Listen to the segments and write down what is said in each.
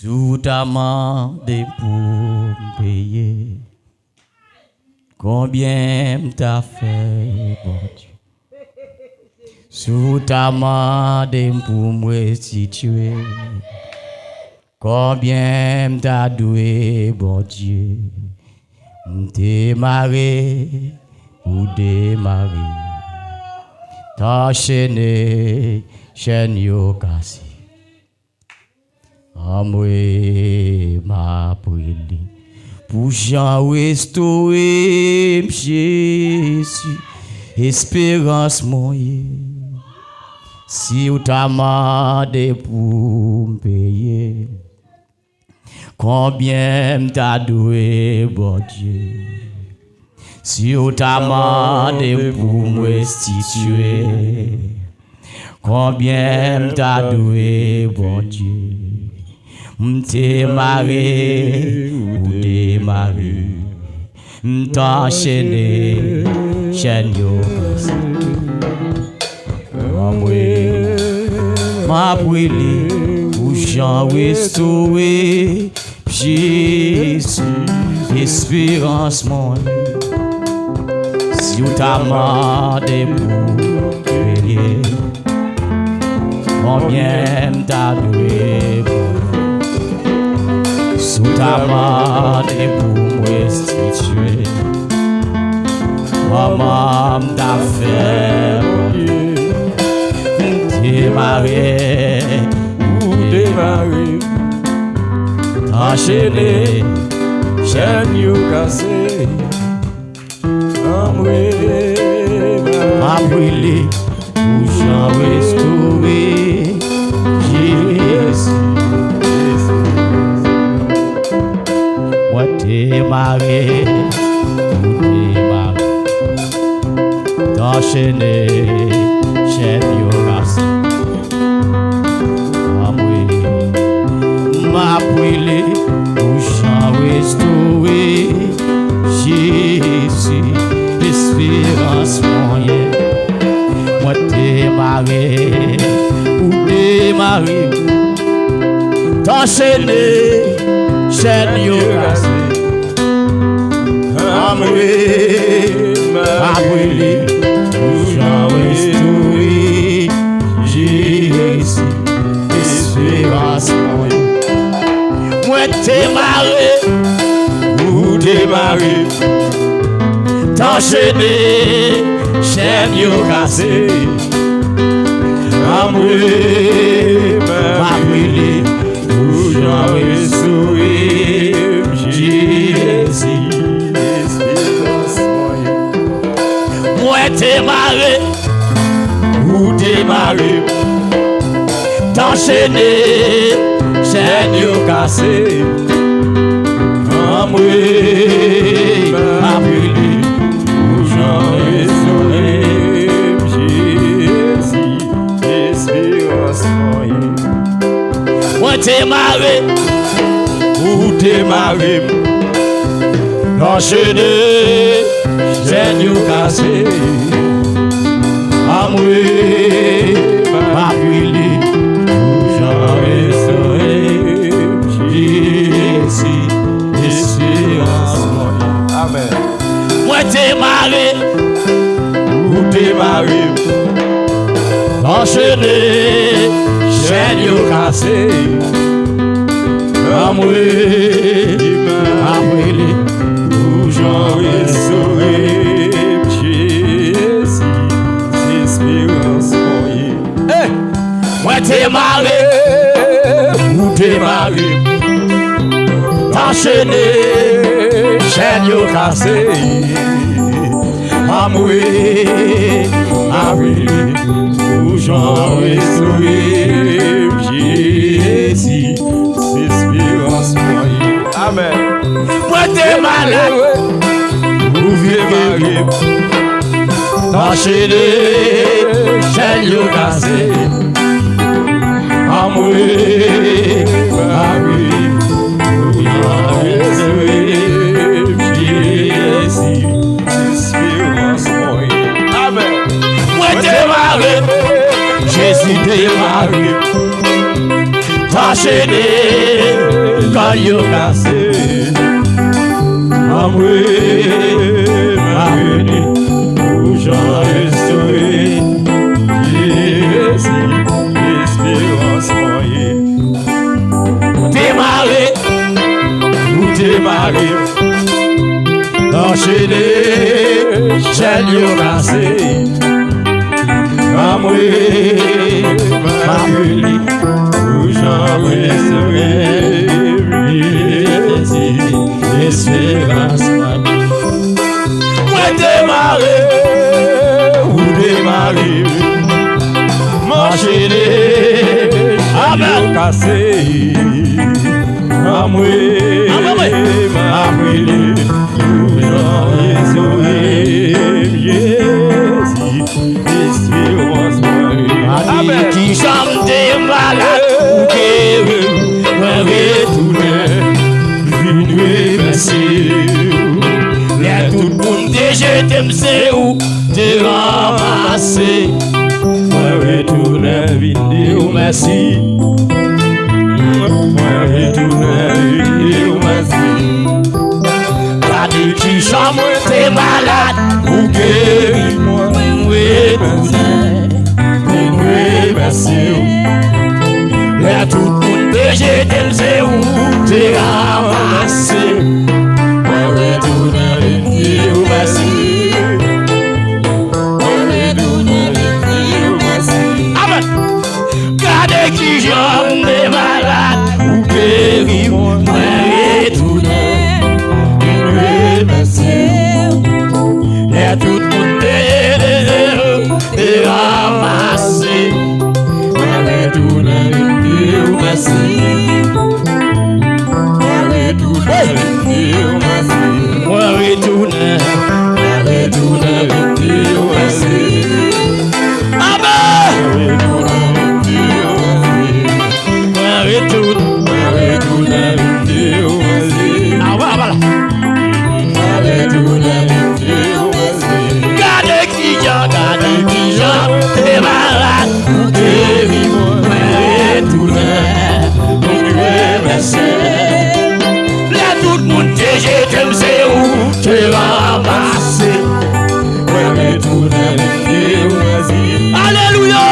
Sous ta main des pour payer. Combien t'as fait, bon Dieu. Sous ta main des pour me restituer. Combien t'as doué, bon Dieu. Démarrer ou démarrer. Ta chaîne yo cassé. Amwe ma prière pour Jean restaurer Jésus espérance moye si ou t'a demandé pour payer combien t'as doué bon Dieu si ou t'a demandé pour me restituer combien t'as doué bon Dieu M'témarrer ou démarrer, m'enchaîner, chaîne yo cassé. Ma brûlé, pour Jean restaurer, Jésus, espérance mon. Si vous t'a demandé pour payer, combien t'as doué pour sous ta main et pour me restituer. Maman t'a fait démarrer ou démarrer. Enchaîner, chaîne yo cassé. Ma brûlé, pour Jean restaurer. Jésus. Démarrer, démarrer, t'enchaîner, chaîne yo cassé. Ma brûlé, bouchant restauré, Jésus, espérance moyenne. Moi démarrer, ou démarrer, t'enchaîner, chaîne yo cassé. Amoué, Jean restauré, Jésus, espérance moyenne. Moi démarrer, ou démarrer, t'enchaîner, chaîne yo cassé. Amoué, Jean restauré, Jésus. Démarrer ou démarrer, t'enchaîner, chaîne yo cassé. Amoué, ma brûlé, ou Jean restauré, Jésus, espérance moyenne. Moi démarrer ou démarrer, t'enchaîner, chaîne yo cassé. Amoué, ma brûlé, Jean restauré, Jésus, espérance moyenne. Amen. Moi démarrer, ou démarrer, enchaîner, chaîne yo cassé. Amoué, ma brûlé, Jean restauré. Moi démarrer, ou démarrer, t'enchaîner, chaîne yo cassé. Amoué, amoué, ou Jean restauré, Jésus, espérance moyenne. Amen. Moi démarrer, ou démarrer, t'enchaîner, chaîne yo cassé. Amoué, amoué, Jésus, espérance moyenne. Amen. Moi démarrer, Jésus démarrer, t'enchaîner, yo cassé. Amoué, Marie, où j'en resterai. Espérance moyenne. Démarrer, ou démarrer. Enchaîner, chaîne yo cassé. Amoué, Marie, où j'en resterai. Espérance moyenne. Ou démarrer, ou démarrer. Enchaîner, amen, cassé. Amoué, Marie, qui chante des malades, merci. Les tout le monde déjà t'aime, c'est où t'es ramassé. Moi retourne vidéo, merci. Moi retourne vidéo, merci. Pas de qui chante, t'es malade, ou guéris-moi. Retourne, merci. Les tout le monde déjà t'aime, c'est où t'es ramassé. Moi retourne vidéo, merci. Qui j'aime des malades ou guéris moi retourner merci et tout le monde est ramassé moi retourner merci moi retourner merci moi retourner merci Alléluia.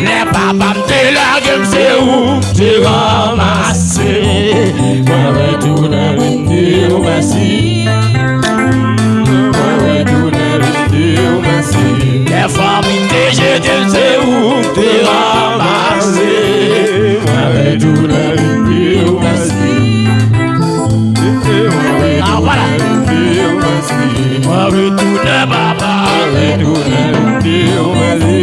Les papas te larguent, c'est où t'es ramassé. Moi retourne dire merci. Moi retourne dire merci. Les familles te jettent, c'est où t'es ramassé. Moi retourne dire merci. Ah voilà. Moi retourne papa. Retourne dire merci.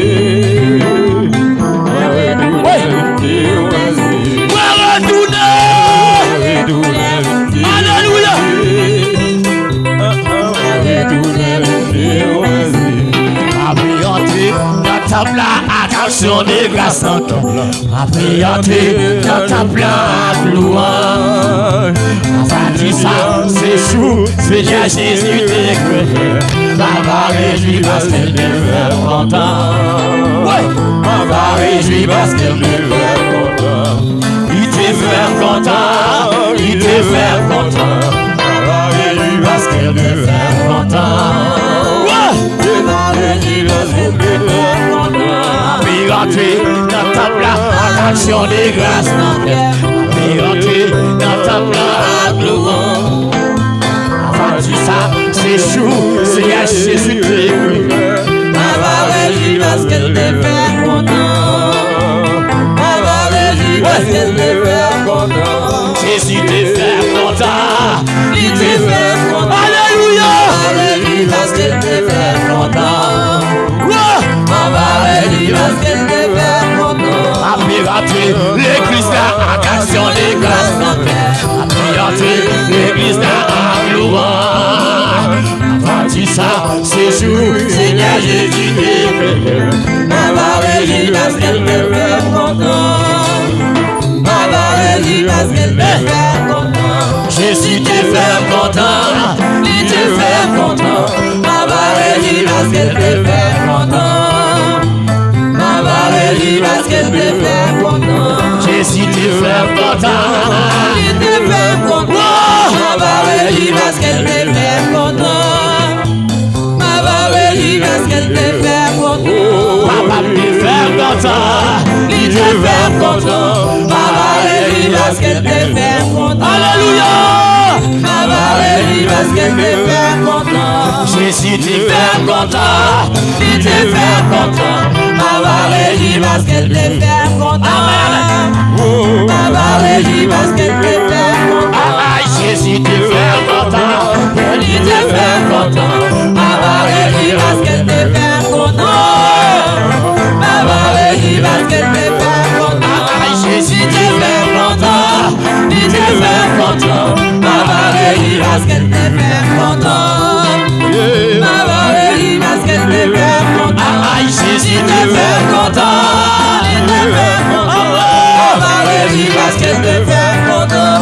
Alléluia. Après entrer dans ta plat, attention des grâces encore. Après entrer dans ta plat, louange. Enfin dit ça, c'est chou, c'est bien Jésus t'es créé. Papa réjouit parce qu'elle me fait content. Papa réjouit parce qu'elle me fait content. Il te fait content, il te fait content. Papa réjouit parce qu'elle me fait content. Puis rentrer dans ta place, action des grâces. Puis rentrer dans ta place, louange. Avant tout ça, c'est chou, c'est à Jésus qui est pris. Papa réjouit parce qu'elle me fait content. Papa réjouit parce qu'elle me fait content. Jésus te fait content, il te fait content. Alléluia. Réjouit parce qu'elle me fait content. Papa réjouit parce qu'elle me fait content. Après rentrer l'église là, action des grâces. Après rentrer l'église là, louange. Avant tout ça, c'est chou, Seigneur Jésus t'es créé. Papa réjouit parce qu'elle me fait content. Papa réjouit parce qu'elle me fait content. Jésus te fait content, il te fait content. Papa réjouit parce qu'elle me fait content. Papa réjouit parce qu'elle me fait content. fait content. Il te fait content. Ma valérie parce qu'elle te fait content. Ma valérie parce qu'elle te fait content. Papa me fait content. Il te fait content. Ma valérie parce qu'elle te fait content. Alléluia. Ma valérie parce qu'elle te fait content. Jésus te fait content. Il te fait content. Ma valérie parce qu'elle te fait content. Ma valérie parce qu'elle te fait content. Jésus te fait content. Il te fait content. Ma valérie parce qu'elle te fait content. Ma valérie parce qu'elle te fait content. Jésus te fait content. Il te fait content. Ma valérie parce qu'elle te fait content. Ma valérie parce qu'elle te fait content. Jésus te fait content. Il te fait content. Ma valérie parce qu'elle te fait content.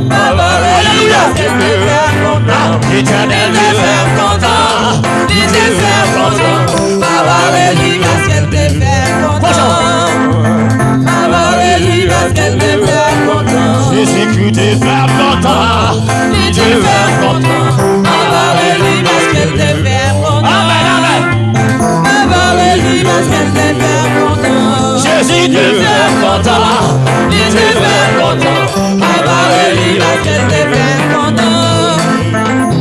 Ma valérie parce qu'elle te fait content. Éternel Il te fait content. Il te fait content. Ma valérie parce qu'elle te fait content. Ma valérie parce qu'elle te fait content. Jésus qui te fait content. Il te fait content. Ma valérie parce qu'elle te fait content. Amen, amen. Ma valérie parce qu'elle te fait content. Jésus te fait content. Il te fait content. Ma valérie parce qu'elle te fait content.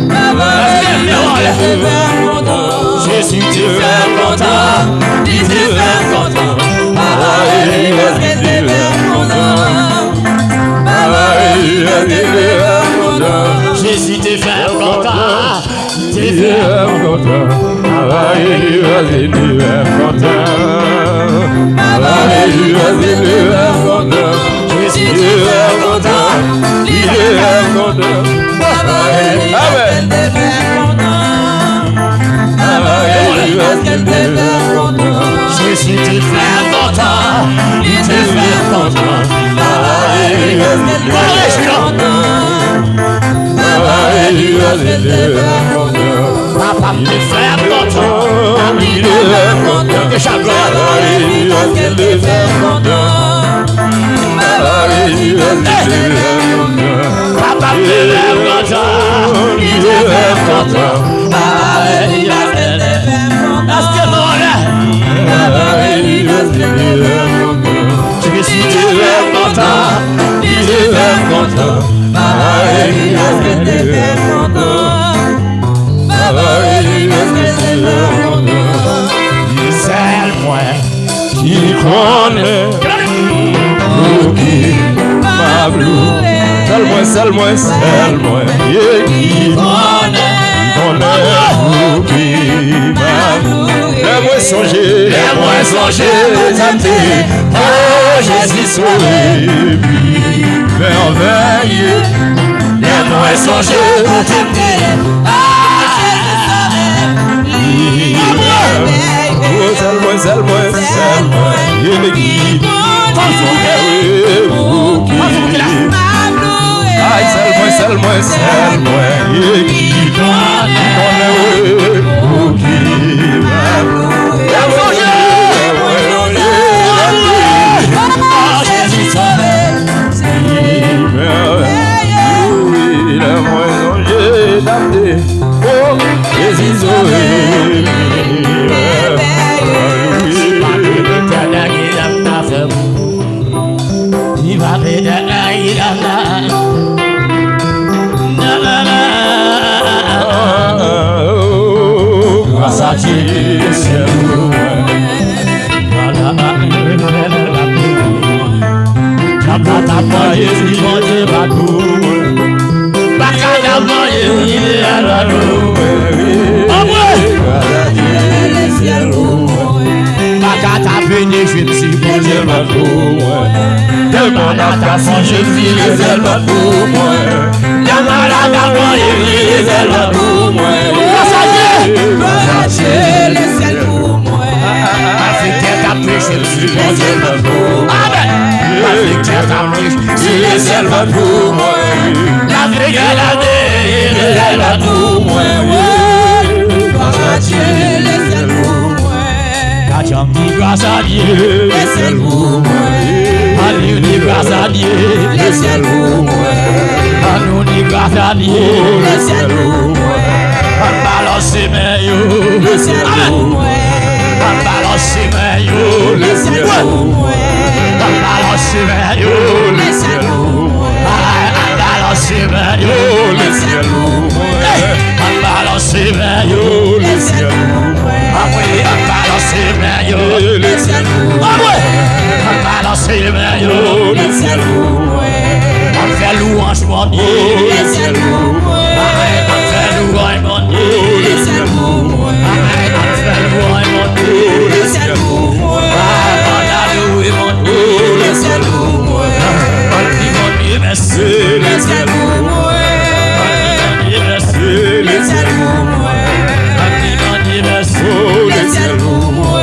Ma valérie parce qu'elle te fait content. Jésus te Il te fait fait content. Il te fait content. Ma valérie parce qu'elle te fait content. Ma valérie parce qu'elle te fait content. Jésus te fait content. Te fait Ma valérie parce qu'elle te fait content. Jésus te fait content. Il te fait content. Ma valérie parce qu'elle te fait content. Ma valérie parce qu'elle te fait content. Jésus te fait content. Il te fait content. Ma valérie parce qu'elle te fait content. Ma valérie parce qu'elle te fait content. Papa me fait content. Il te fait content. De chaque Ma valérie parce qu'elle te fait content. Ma valérie parce qu'elle te fait content. Papa me fait content. Il te fait content. Ma valérie parce qu'elle te fait content. Parce que mon Ma valérie parce qu'elle te fait content. Jésus te fait content. Il te fait content. Ma valérie parce qu'elle te fait content. Ma valérie parce qu'elle te fait content. C'est moi Qui connaît pour qui m'a loué. Seul moi, qui connaît pour qui m'a loué. Laisse-moi songer, t'aimer, oh Jésus sauvé, merveilleux. Laisse-moi songer, t'aimer, oh Jésus sauvé, merveilleux. Seul moi, il me guide, seul moi, il guide, je vis les ailes pour moi. La malade avant les ailes pour moi. Les ciels pour moi. Africain t'a prêché le Dieu pour moi. Amen. Africain t'a prêché les ailes pour moi. L'Afrique les ailes pour moi. Les ciels pour moi. Grâce à Dieu, Les ciels pour moi. à l'univers. famille, le ciel ouvert. On balance mais yo, Le ciel ouvert. on balance mais yo, Le ciel ouvert. on balance mais yo, Le ciel ouvert. on balance mais yo, Le ciel ouvert. on balance mais yo, Le ciel ouvert. ah oui, on balance mais yo, Le ciel ah ouvert. ouais, on balance mais yo, Le ciel ouvert. on fait louange mon Dieu, Le ciel ouvert. on fait louange mon Dieu, Le ciel ouvert. on fait louange mon Dieu, Le ciel ouvert. on a loué mon Dieu, Le ciel ouvert. on dit mon Dieu merci, Le ciel ouvert. mon Dieu merci, Le ciel ouvert. on dit mon Dieu merci, Le ciel ouvert.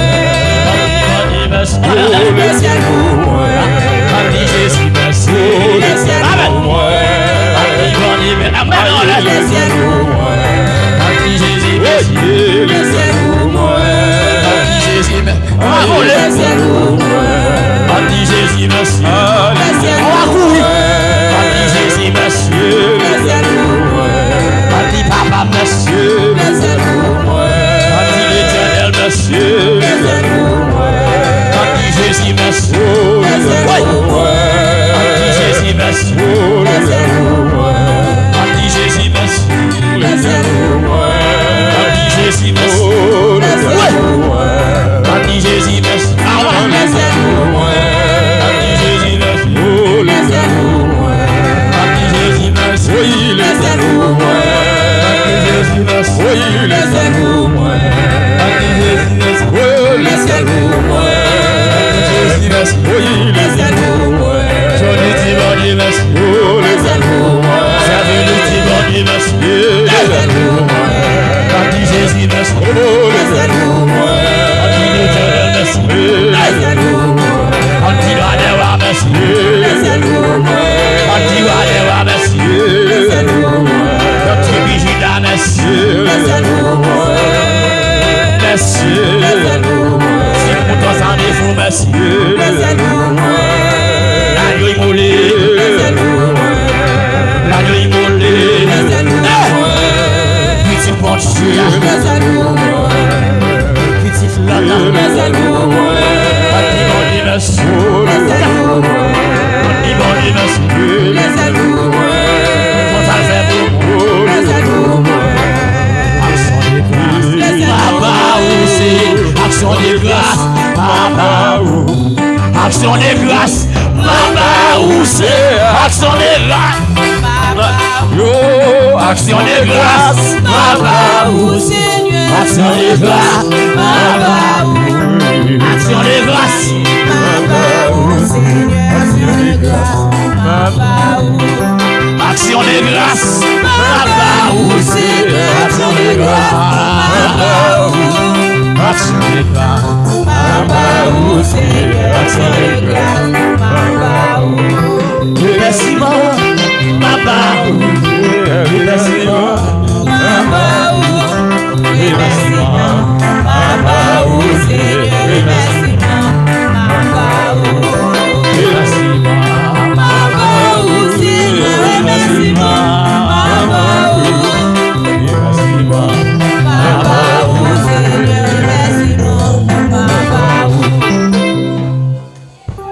on dit mon Dieu merci, Le ciel ouvert. on dit Jésus merci, Le ciel amen, ouvert. on dit mon Dieu merci, amen, Le ciel ouvert. on dit Jésus merci, Le ciel ouvert. on dit Jésus merci, on va Le rouler, ciel ouvert. on dit Jésus merci, Le ciel on va courir, ouvert. on dit Jésus merci, Le ciel ouvert. on dit papa merci, Le ciel ouvert. on dit l'Éternel merci, Le ciel ouvert. on dit Jésus merci, Le ciel ouais, ouvert. on dit Jésus merci, Le ciel ouvert. on dit Jésus merci, Le ciel ouvert. on dit Jésus merci, Le ciel ouvert. on dit Jésus merci, ah ouais, Le ciel ouvert. on dit Jésus merci, Le ciel ouvert. on dit Jésus merci, Oui, le ciel ouvert. Jésus merci, Oui, le ciel ouvert. on dit Jésus merci, Oui, le ciel ouvert. Jésus merci, Oui, le ciel ouvert. je lui dis bon Dieu merci, Oh, le ciel ouvert. je lui dis bon Dieu merci, Le ciel ouvert. on dit Jésus merci, Oh, le ciel ouvert. on dit l'Éternel merci, Le ciel ouvert. on dit roi des rois merci, Le ciel ouvert. on dit roi des rois merci, Le ciel ouvert. on dit Brigida merci, Le ciel ouvert. merci, Le ciel ouvert. si pour ton sang défaut merci, Le ciel ouvert. l'agneau immolé, Le ciel ouvert. l'agneau immolé, Le ciel ouvert. petit pontier, Le ciel ouvert. petit flamme, Le ciel ouvert. on dit bon Dieu merci, Oh, le ciel ouvert. on dit bon Dieu merci, Le ciel ouvert. on t'a fait beau, Oh, le ciel ouvert. action de grâce, papa où c'est, action de grâce, papa où, action de grâce, papa où c'est, action de grâce, Yo, action de grâce, papa où, action de grâce, papa où, action de grâce, action de grâce, papa où c'est, action de grâce, action de grâce, action de grâce, merci maman, papa où, merci maman, merci maman, papa où c'est, merci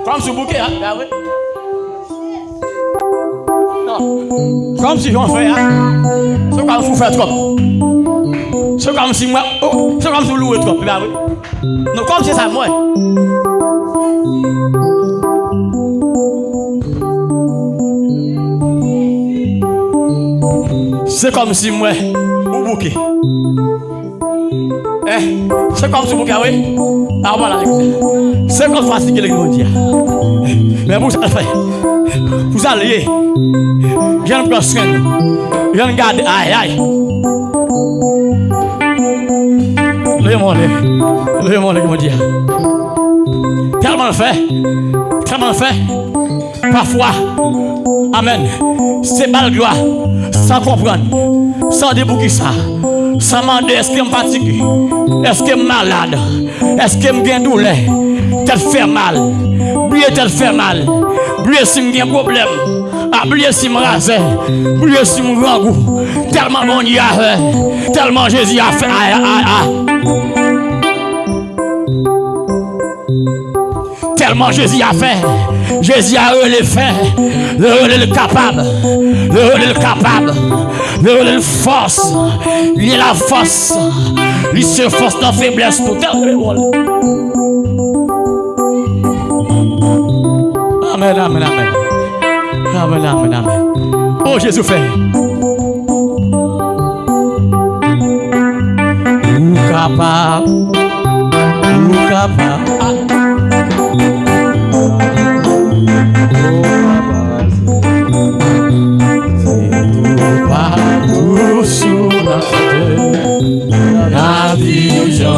comme ce bouquet, hein? Ah ouais? Non. Comme si j'en fais, hein? C'est comme si vous faites trop. C'est comme si moi. Oh, c'est comme si vous louez trop. Ah oui? Non, comme c'est ça, moi. C'est comme si moi, au bouquet. C'est comme si vous bouquet, oui? Ah voilà. C'est comme ça que les gens disent. Mais vous allez faire. Vous allez. Viens prendre soin. Viens garder. Aïe, aïe. Le monde dit. Tellement fait. Parfois, amen. C'est mal gloire, sans comprendre, sans débouquer ça, sans demander est-ce que je suis fatigué, est-ce que je suis malade, est-ce que je suis douleur, tête fait mal, brûler tête fait mal, brûler si j'ai un problème, Oubliez si me rasé, oubliez si me grand goût. Tellement bon y a fait, tellement Jésus a fait. Tellement Jésus a fait, Jésus a relé fait, le relé le capable, le relé le capable, le relé le force, il est la force, il se force dans la faiblesse pour tel rôle. Amen, amen, amen. Amen, amen, amen. Oh Jésus fait. Ou capable, ou capable. Sous la terre, la vision,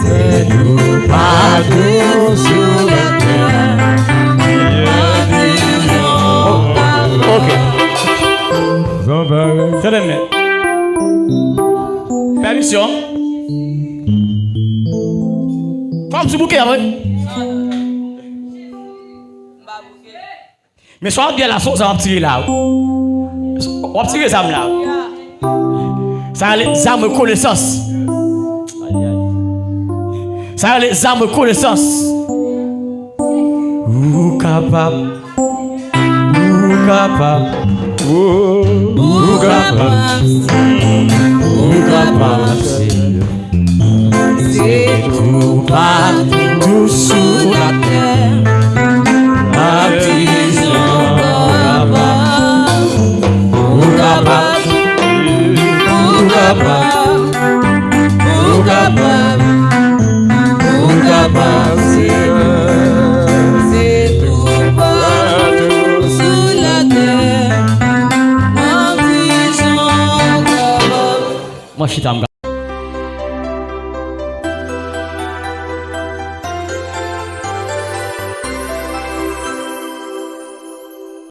c'est nous partout sur la terre, la vision. Ok. Très bien. Permission. Comme ce bouquet, oui. Mais soit bien la sauce, ça va tirer là. On va tirer ça là. Ça a les armes connaissance. Ça a les armes connaissance. Ou capable. Ou capable. Ou capable. Ou capable. C'est tout partout sous la terre. Moi, je suis